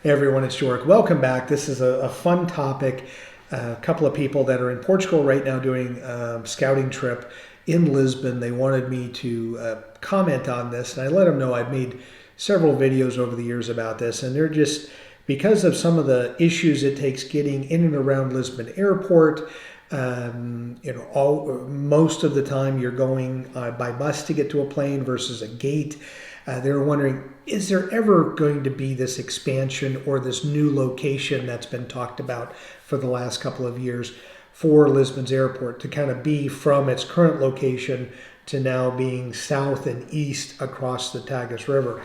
Hey everyone, it's Jork. Welcome back. This is a fun topic. A couple of people that are in Portugal right now doing a scouting trip in Lisbon. They wanted me to comment on this, and I let them know I've made several videos over the years about this, and they're just because of some of the issues it takes getting in and around Lisbon Airport. Most of the time you're going by bus to get to a plane versus a gate. They were wondering, is there ever going to be this expansion or this new location that's been talked about for the last couple of years for Lisbon's airport to kind of be from its current location to now being south and east across the Tagus River?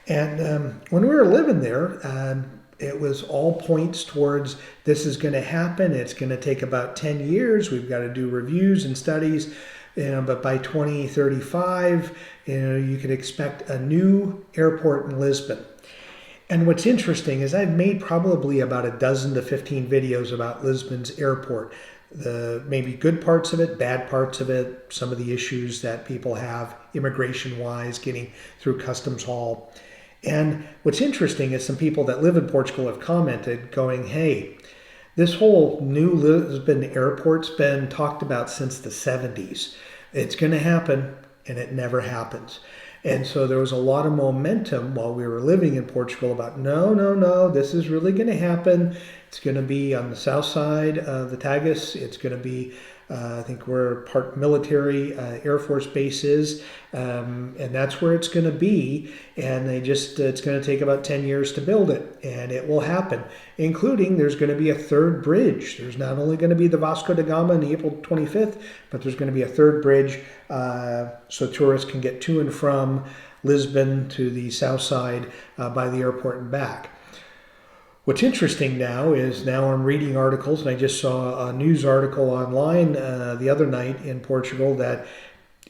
And when we were living there, it was all points towards this is going to happen. It's going to take about 10 years. We've got to do reviews and studies. But by 2035, you could expect a new airport in Lisbon. And what's interesting is I've made probably about a dozen to 15 videos about Lisbon's airport. The maybe good parts of it, bad parts of it, some of the issues that people have immigration-wise, getting through Customs Hall. And what's interesting is some people that live in Portugal have commented going, hey, this whole new Lisbon airport's been talked about since the 70s. It's going to happen, and it never happens. And so there was a lot of momentum while we were living in Portugal about, no, this is really going to happen. It's going to be on the south side of the Tagus. It's going to be, I think where part military Air Force base is, and that's where it's going to be. And it's going to take about 10 years to build it, and it will happen, including there's going to be a third bridge. There's not only going to be the Vasco da Gama on April 25th, but there's going to be a third bridge so tourists can get to and from Lisbon to the south side by the airport and back. What's interesting now is I'm reading articles, and I just saw a news article online the other night in Portugal that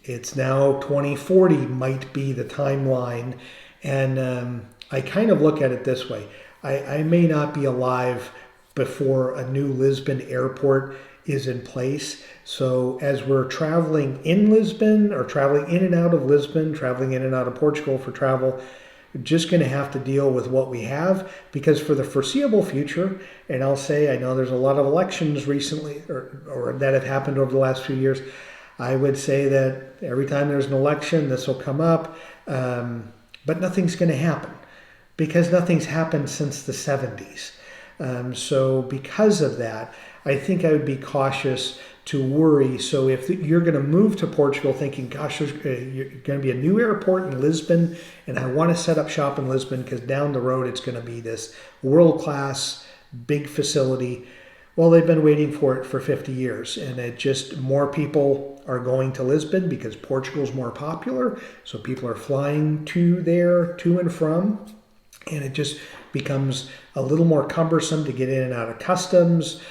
it's now 2040 might be the timeline. And I kind of look at it this way. I may not be alive before a new Lisbon airport is in place. So as we're traveling in Lisbon or traveling in and out of Lisbon, traveling in and out of Portugal for travel, just going to have to deal with what we have, because for the foreseeable future, and I'll say I know there's a lot of elections recently or that have happened over the last few years. I would say that every time there's an election, this will come up, but nothing's going to happen because nothing's happened since the 70s. So because of that, I think I would be cautious to worry. So if you're going to move to Portugal thinking, gosh, there's going to be a new airport in Lisbon, and I want to set up shop in Lisbon because down the road it's going to be this world-class big facility. Well, they've been waiting for it for 50 years, and it just more people are going to Lisbon because Portugal's more popular. So people are flying to and from, and it just becomes a little more cumbersome to get in and out of customs.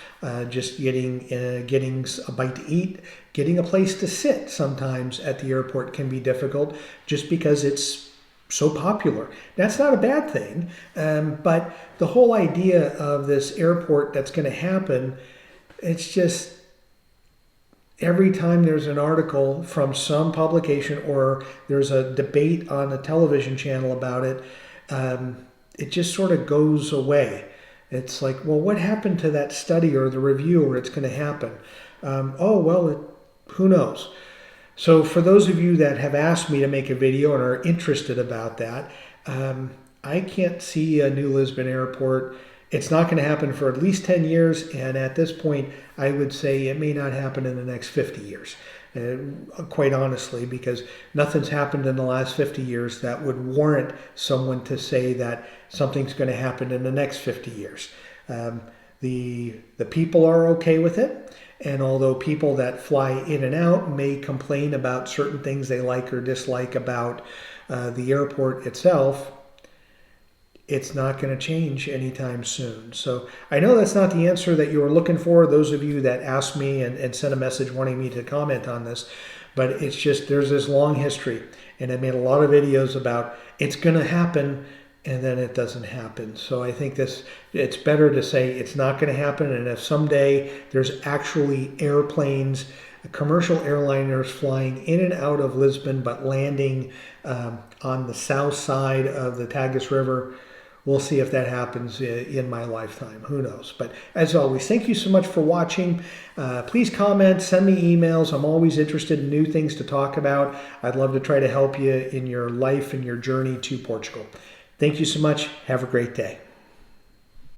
Just getting a bite to eat, getting a place to sit sometimes at the airport can be difficult just because it's so popular. That's not a bad thing, but the whole idea of this airport that's going to happen, it's just every time there's an article from some publication or there's a debate on a television channel about it, it just sort of goes away. It's like, well, what happened to that study or the review or it's going to happen? Who knows? So for those of you that have asked me to make a video and are interested about that, I can't see a new Lisbon airport. It's not going to happen for at least 10 years. And at this point, I would say it may not happen in the next 50 years. Quite honestly, because nothing's happened in the last 50 years that would warrant someone to say that something's going to happen in the next 50 years. The people are okay with it, and although people that fly in and out may complain about certain things they like or dislike about the airport itself, it's not going to change anytime soon. So I know that's not the answer that you were looking for, those of you that asked me and sent a message wanting me to comment on this, but it's just there's this long history, and I made a lot of videos about it's going to happen, and then it doesn't happen. So I think it's better to say it's not going to happen, and if someday there's actually airplanes, commercial airliners flying in and out of Lisbon but landing on the south side of the Tagus River, we'll see if that happens in my lifetime. Who knows? But as always, thank you so much for watching. Please comment, send me emails. I'm always interested in new things to talk about. I'd love to try to help you in your life and your journey to Portugal. Thank you so much. Have a great day.